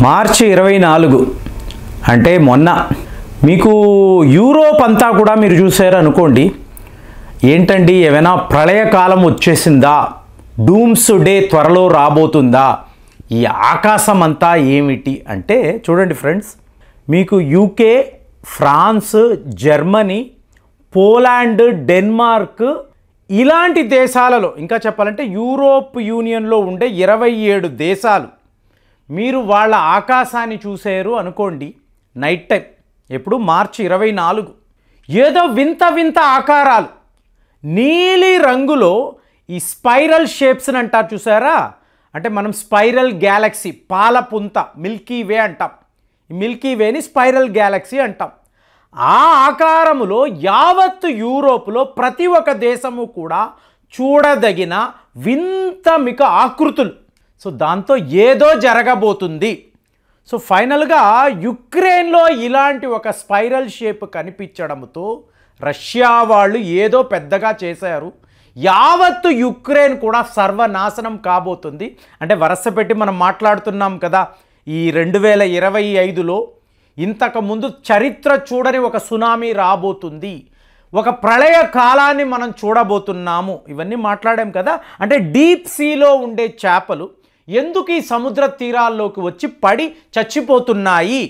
మార్చి 24 అంటే మొన్న మీకు యూరోప్ అంతా కూడా మీరు చూసారు అనుకోండి. ఏంటండి ఏమైనా ప్రళయకాలం వచ్చేసిందా, డూమ్స్ డే త్వరలో రాబోతుందా, ఈ ఆకాశం అంతా ఏమిటి అంటే చూడండి ఫ్రెండ్స్, మీకు UK, France, Germany, Poland, Denmark ఇలాంటి దేశాలలో, ఇంకా చెప్పాలంటే యూరోప్ యూనియన్లో ఉండే 27 దేశాలు మీరు వాళ్ళ ఆకాశాన్ని చూసారు అనుకోండి. నైట్ టైం ఎప్పుడు మార్చి 24 ఏదో వింత వింత ఆకారాలు నీలి రంగులో ఈ స్పైరల్ షేప్స్ని అంటారు చూసారా. అంటే మనం స్పైరల్ గ్యాలక్సీ, పాలపుంత, మిల్కీ వే అంటాం. ఈ మిల్కీ వేని స్పైరల్ గ్యాలక్సీ అంటాం. ఆ ఆకారములో యావత్తు యూరోప్లో ప్రతి ఒక్క దేశము కూడా చూడదగిన వింత మీకు ఆకృతులు. సో దాంతో ఏదో జరగబోతుంది. సో ఫైనల్గా యుక్రెయిన్లో ఇలాంటి ఒక స్పైరల్ షేప్ కనిపించడంతో రష్యా వాళ్ళు ఏదో పెద్దగా చేశారు. యావత్తు యుక్రెయిన్ కూడా సర్వనాశనం కాబోతుంది. అంటే వరుస పెట్టి మనం మాట్లాడుతున్నాం కదా, ఈ 2025లో ఇంతకుముందు చరిత్ర చూడని ఒక సునామీ రాబోతుంది, ఒక ప్రళయ కాలాన్ని మనం చూడబోతున్నాము, ఇవన్నీ మాట్లాడాం కదా. అంటే డీప్ సీలో ఉండే చేపలు ఎందుకు ఈ సముద్ర తీరాల్లోకి వచ్చి పడి చచ్చిపోతున్నాయి.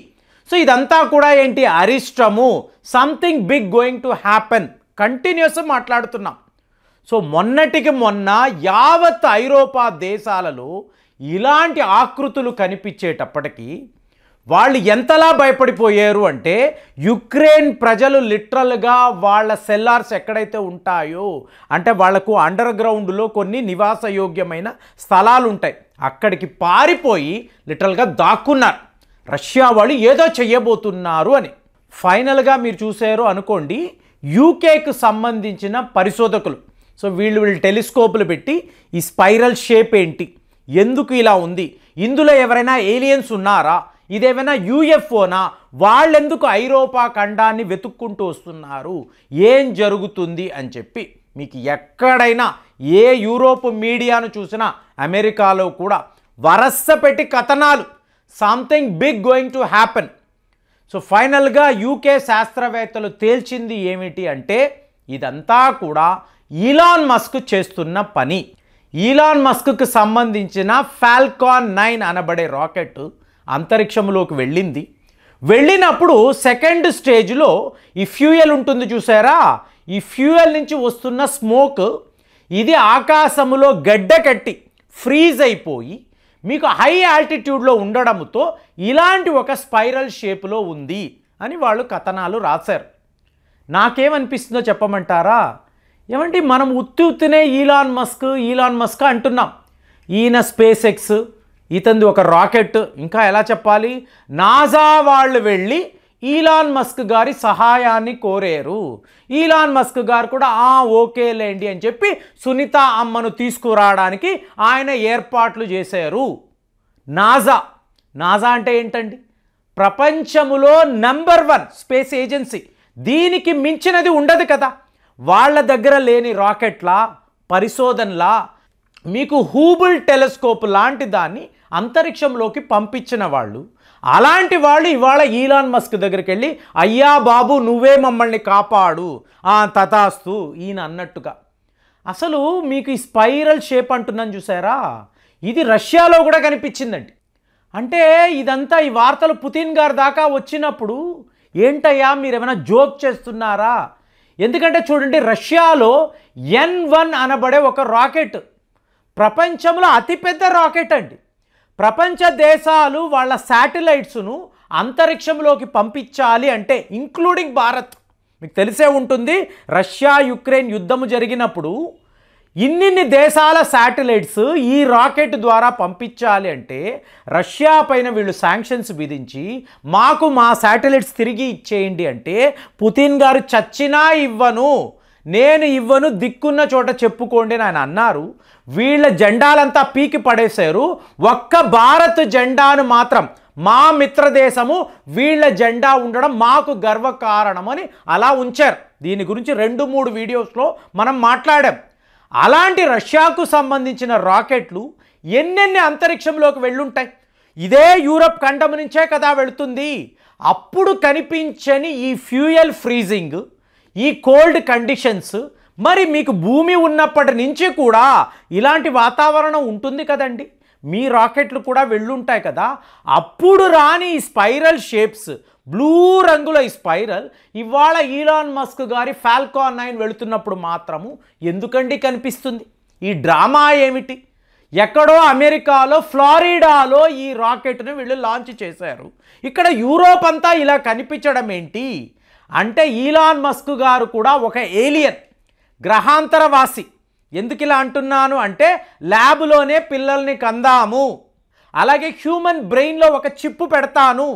సో ఇదంతా కూడా ఏంటి, అరిష్టము, something big going to happen, continuous మాట్లాడుతున్నాం. సో మొన్నటికి మొన్న యావత్ ఐరోపా దేశాలలో ఇలాంటి ఆకృతులు కనిపించేటప్పటికీ వాళ్ళు ఎంతలా భయపడిపోయారు అంటే, యుక్రెయిన్ ప్రజలు లిటరల్గా వాళ్ళ సెల్లార్స్ ఎక్కడైతే ఉంటాయో, అంటే వాళ్లకు అండర్ గ్రౌండ్లో కొన్ని నివాసయోగ్యమైన స్థలాలు ఉంటాయి, అక్కడికి పారిపోయి లిటరల్గా దాక్కున్నారు. రష్యా వాళ్ళు ఏదో చెయ్యబోతున్నారు అని. ఫైనల్గా మీరు చూసారు అనుకోండి, యూకేకు సంబంధించిన పరిశోధకులు, సో వీళ్ళు టెలిస్కోపులు పెట్టి ఈ స్పైరల్ షేప్ ఏంటి, ఎందుకు ఇలా ఉంది, ఇందులో ఎవరైనా ఏలియన్స్ ఉన్నారా, ఇదేమైనా యూఎఫ్ఓనా, వాళ్ళెందుకు ఐరోపా ఖండాన్ని వెతుక్కుంటూ వస్తున్నారు, ఏం జరుగుతుంది అని చెప్పి మీకు ఎక్కడైనా ఏ యూరోప్ మీడియాను చూసినా, అమెరికాలో కూడా వరస పెట్టి కథనాలు, something big going to happen. So ఫైనల్గా యూకే శాస్త్రవేత్తలు తేల్చింది ఏమిటి అంటే, ఇదంతా కూడా ఈలాన్ మస్క్ చేస్తున్న పని. ఈలాన్ మస్క్కి సంబంధించిన ఫాల్కాన్ 9 అనబడే రాకెట్ అంతరిక్షంలోకి వెళ్ళింది. వెళ్ళినప్పుడు సెకండ్ స్టేజ్లో ఈ ఫ్యూయల్ ఉంటుంది చూసారా, ఈ ఫ్యూయల్ నుంచి వస్తున్న స్మోక్ ఇది ఆకాశములో గడ్డ కట్టి ఫ్రీజ్ అయిపోయి మీకు హై ఆల్టిట్యూడ్లో ఉండడంతో ఇలాంటి ఒక స్పైరల్ షేప్లో ఉంది అని వాళ్ళు కథనాలు రాశారు. నాకేమనిపిస్తుందో చెప్పమంటారా, ఏమంటే మనం ఉత్తినే ఈలాన్ మస్క్ అంటున్నాం. ఈయన స్పేస్ ఎక్స్, ఇతనిది ఒక రాకెట్, ఇంకా ఎలా చెప్పాలి, నాసా వాళ్ళు వెళ్ళి ఈలాన్ మస్క్ గారి సహాయాన్ని కోరారు. ఈలాన్ మస్క్ గారు కూడా ఓకేలేండి అని చెప్పి సునీత అమ్మను తీసుకురావడానికి ఆయన ఏర్పాట్లు చేశారు. నాసా అంటే ఏంటండి, ప్రపంచములో నంబర్ 1 స్పేస్ ఏజెన్సీ. దీనికి మించినది ఉండదు కదా. వాళ్ళ దగ్గర లేని రాకెట్లా, పరిశోధనలా మీకు హూబుల్ టెలిస్కోప్ లాంటి దాన్ని అంతరిక్షంలోకి పంపించిన వాళ్ళు, అలాంటి వాళ్ళు ఇవాళ ఈలాన్ మస్క్ దగ్గరికి వెళ్ళి, అయ్యా బాబు నువ్వే మమ్మల్ని కాపాడు, తథాస్తు ఈయన అన్నట్టుగా. అసలు మీకు ఈ స్పైరల్ షేప్ అంటున్నాను చూసారా, ఇది రష్యాలో కూడా కనిపించిందండి. అంటే ఇదంతా ఈ వార్తలు పుతిన్ గారి దాకా వచ్చినప్పుడు, ఏంటయ్యా మీరు ఏమైనా జోక్ చేస్తున్నారా, ఎందుకంటే చూడండి రష్యాలో N1 అనబడే ఒక రాకెట్ ప్రపంచంలో అతిపెద్ద రాకెట్ అండి. ప్రపంచ దేశాలు వాళ్ళ శాటిలైట్స్ను అంతరిక్షంలోకి పంపించాలి అంటే, ఇంక్లూడింగ్ భారత్, మీకు తెలిసే ఉంటుంది రష్యా యుక్రెయిన్ యుద్ధము జరిగినప్పుడు ఇన్నిన్ని దేశాల శాటిలైట్స్ ఈ రాకెట్ ద్వారా పంపించాలి అంటే రష్యా పైన వీళ్ళు శాంక్షన్స్ విధించి మాకు మా శాటిలైట్స్ తిరిగి ఇచ్చేయండి అంటే, పుతిన్ గారు చచ్చినా ఇవ్వను, నేను ఇవ్వను, దిక్కున్న చోట చెప్పుకోండి అని ఆయన అన్నారు. వీళ్ళ జెండాలంతా పీకి పడేశారు. ఒక్క భారత్ జెండాను మాత్రం, మా మిత్రదేశము వీళ్ళ జెండా ఉండడం మాకు గర్వకారణమని అలా ఉంచారు. దీని గురించి 2-3 వీడియోస్లో మనం మాట్లాడాం. అలాంటి రష్యాకు సంబంధించిన రాకెట్లు ఎన్నెన్ని అంతరిక్షంలోకి వెళ్ళుంటాయి. ఇదే యూరప్ ఖండం నుంచే కదా వెళుతుంది. అప్పుడు కనిపించని ఈ ఫ్యూయల్ ఫ్రీజింగ్, ఈ కోల్డ్ కండిషన్స్, మరి మీకు భూమి ఉన్నప్పటి నుంచి కూడా ఇలాంటి వాతావరణం ఉంటుంది కదండి. మీ రాకెట్లు కూడా వెళ్ళుంటాయి కదా. అప్పుడు రాని ఈ స్పైరల్ షేప్స్, బ్లూ రంగుల ఈ స్పైరల్ ఇవాళ ఈలాన్ మస్క్ గారి ఫాల్కాన్ 9 వెళుతున్నప్పుడు మాత్రము ఎందుకండి కనిపిస్తుంది? ఈ డ్రామా ఏమిటి? ఎక్కడో అమెరికాలో ఫ్లోరిడాలో ఈ రాకెట్ను వీళ్ళు లాంచ్ చేశారు. ఇక్కడ యూరోప్ అంతా ఇలా కనిపించడం ఏంటి అంటే ఈలాన్ మస్క్ గారు కూడా ఒక ఏలియన్, గ్రహాంతరవాసి. ఎందుకు ఇలా అంటున్నాను అంటే ల్యాబ్లోనే పిల్లల్ని కందాము, అలాగే హ్యూమన్ బ్రెయిన్లో ఒక చిప్పు పెడతాను,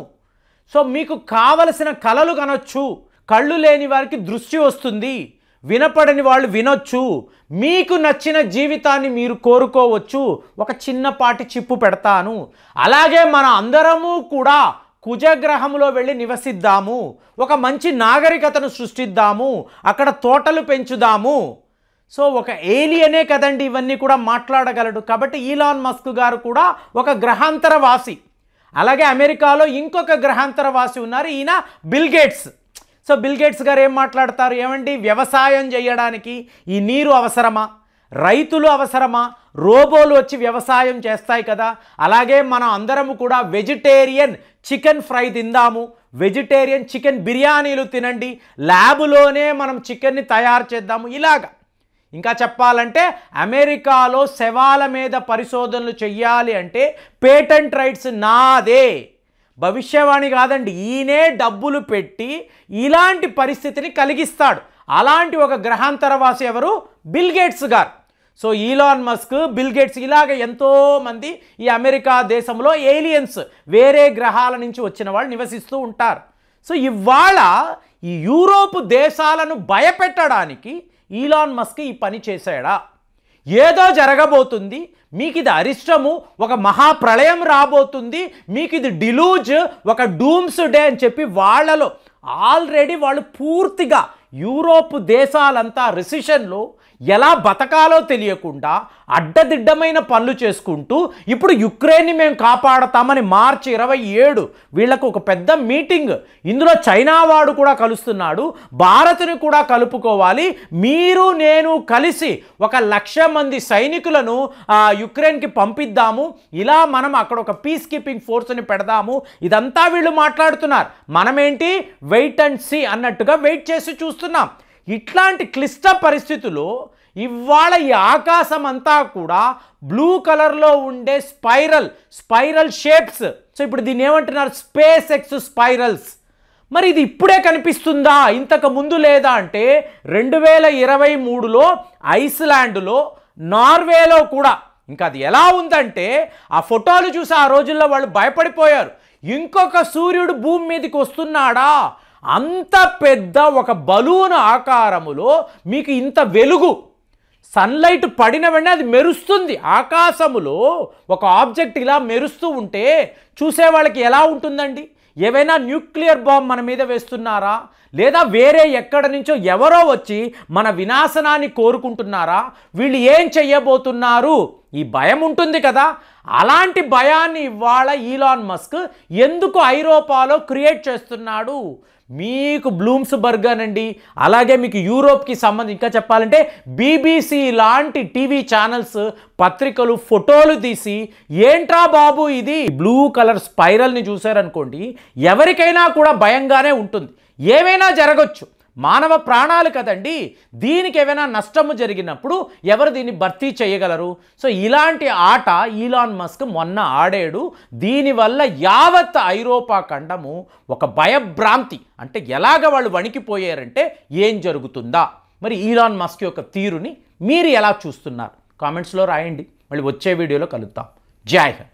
సో మీకు కావలసిన కళలు కనొచ్చు, కళ్ళు లేని వారికి దృష్టి వస్తుంది, వినపడని వాళ్ళు వినొచ్చు, మీకు నచ్చిన జీవితాన్ని మీరు కోరుకోవచ్చు, ఒక చిన్నపాటి చిప్పు పెడతాను. అలాగే మన అందరము కూడా కుజగ్రహంలో వెళ్ళి నివసిద్దాము, ఒక మంచి నాగరికతను సృష్టిద్దాము, అక్కడ తోటలు పెంచుదాము. సో ఒక ఏలియనే కదండి ఇవన్నీ కూడా మాట్లాడగలడు. కాబట్టి ఈలాన్ మస్క్ గారు కూడా ఒక గ్రహాంతరవాసి. అలాగే అమెరికాలో ఇంకొక గ్రహాంతరవాసి ఉన్నారు, ఈయన bill gates. So bill gates గారు ఏం మాట్లాడతారు, ఏమండి వ్యవసాయం చేయడానికి ఈ నీరు అవసరమా, రైతులు అవసరమా, రోబోలు వచ్చి వ్యవసాయం చేస్తాయి కదా. అలాగే మనం అందరము కూడా వెజిటేరియన్ చికెన్ ఫ్రై తిందాము, వెజిటేరియన్ చికెన్ బిర్యానీలు తినండి, ల్యాబ్లోనే మనం చికెన్ని తయారు చేద్దాము. ఇలాగా ఇంకా చెప్పాలంటే అమెరికాలో శవాల మీద పరిశోధనలు చెయ్యాలి అంటే పేటెంట్ రైట్స్ నాదే, భవిష్యవాణి కాదండి, ఈయనే డబ్బులు పెట్టి ఇలాంటి పరిస్థితిని కలిగిస్తాడు. అలాంటి ఒక గ్రహాంతరవాసి ఎవరు? బిల్ గేట్స్ గారు. So Elon Musk, bill gates ఇలాగ ఎంతోమంది ఈ అమెరికా దేశంలో ఏలియన్స్, వేరే గ్రహాల నుంచి వచ్చిన వాళ్ళు నివసిస్తూ ఉంటారు. సో ఇవాళ ఈ యూరోప్ దేశాలను భయపెట్టడానికి ఈలాన్ మస్క్ ఈ పని చేశాడా? ఏదో జరగబోతుంది, మీకు ఇది అరిష్టము, ఒక మహాప్రళయం రాబోతుంది, మీకు ఇది డిలూజ్, ఒక డూమ్స్ డే అని చెప్పి వాళ్ళలో ఆల్రెడీ వాళ్ళు పూర్తిగా యూరోప్ దేశాలంతా రిసెషన్లో ఎలా బతకాలో తెలియకుండా అడ్డదిడ్డమైన పనులు చేసుకుంటూ ఇప్పుడు యుక్రెయిన్ని మేము కాపాడతామని మార్చి 27 వీళ్ళకు ఒక పెద్ద మీటింగ్, ఇందులో చైనా వాడు కూడా కలుస్తున్నాడు, భారత్ని కూడా కలుపుకోవాలి, మీరు నేను కలిసి 1,00,000 మంది సైనికులను యుక్రెయిన్కి పంపిద్దాము, ఇలా మనం అక్కడ ఒక పీస్ కీపింగ్ ఫోర్స్ని పెడదాము, ఇదంతా వీళ్ళు మాట్లాడుతున్నారు. మనమేంటి వెయిట్ అండ్ సీ అన్నట్టుగా వెయిట్ చేసి చూస్తున్నాం. ఇట్లాంటి క్లిష్ట పరిస్థితుల్లో ఇవాళ ఈ ఆకాశం అంతా కూడా బ్లూ కలర్లో ఉండే స్పైరల్ షేప్స్. సో ఇప్పుడు దీన్ని ఏమంటున్నారు? Space X spirals. మరి ఇది ఇప్పుడే కనిపిస్తుందా, ఇంతకు ముందు లేదా అంటే 2023లో ఐస్లాండ్లో, నార్వేలో కూడా. ఇంకా అది ఎలా ఉందంటే ఆ ఫోటోలు చూసి ఆ రోజుల్లో వాళ్ళు భయపడిపోయారు. ఇంకొక సూర్యుడు భూమి మీదకి వస్తున్నాడా, అంత పెద్ద ఒక బలూన్ ఆకారములో మీకు ఇంత వెలుగు, సన్లైట్ పడిన వెంటనే అది మెరుస్తుంది. ఆకాశములో ఒక ఆబ్జెక్ట్ ఇలా మెరుస్తూ ఉంటే చూసే వాళ్ళకి ఎలా ఉంటుందండి? ఏవైనా న్యూక్లియర్ బాంబ్ మన మీద వేస్తున్నారా, లేదా వేరే ఎక్కడి నుంచో ఎవరో వచ్చి మన వినాశనాన్ని కోరుకుంటున్నారా, వీళ్ళు ఏం చెయ్యబోతున్నారు, ఈ భయం ఉంటుంది కదా. అలాంటి భయాన్ని ఇవాళ ఈలాన్ మస్క్ ఎందుకు ఐరోపాలో క్రియేట్ చేస్తున్నాడు? మీకు బ్లూమ్స్బర్గ్ అనండి, అలాగే మీకు యూరోప్కి సంబంధించి ఇంకా చెప్పాలంటే బీబీసీ లాంటి టీవీ ఛానల్స్, పత్రికలు ఫోటోలు తీసి ఏంట్రా బాబు ఇది బ్లూ కలర్ స్పైరల్ని చూశారనుకోండి, ఎవరికైనా కూడా భయంగానే ఉంటుంది. ఏమైనా జరగచ్చు, మానవ ప్రాణాలు కదండి, దీనికి ఏమైనా నష్టము జరిగినప్పుడు ఎవరు దీన్ని భర్తీ చేయగలరు? సో ఇలాంటి ఆట ఈలాన్ మస్క్ మొన్న ఆడాడు. దీనివల్ల యావత్ ఐరోపా ఖండము ఒక భయభ్రాంతి, అంటే ఎలాగ వాళ్ళు వణికిపోయారంటే ఏం జరుగుతుందా. మరి ఈలాన్ మస్క్ యొక్క తీరుని మీరు ఎలా చూస్తున్నారు? కామెంట్స్లో రాయండి. మళ్ళీ వచ్చే వీడియోలో కలుద్దాం. జై హింద్.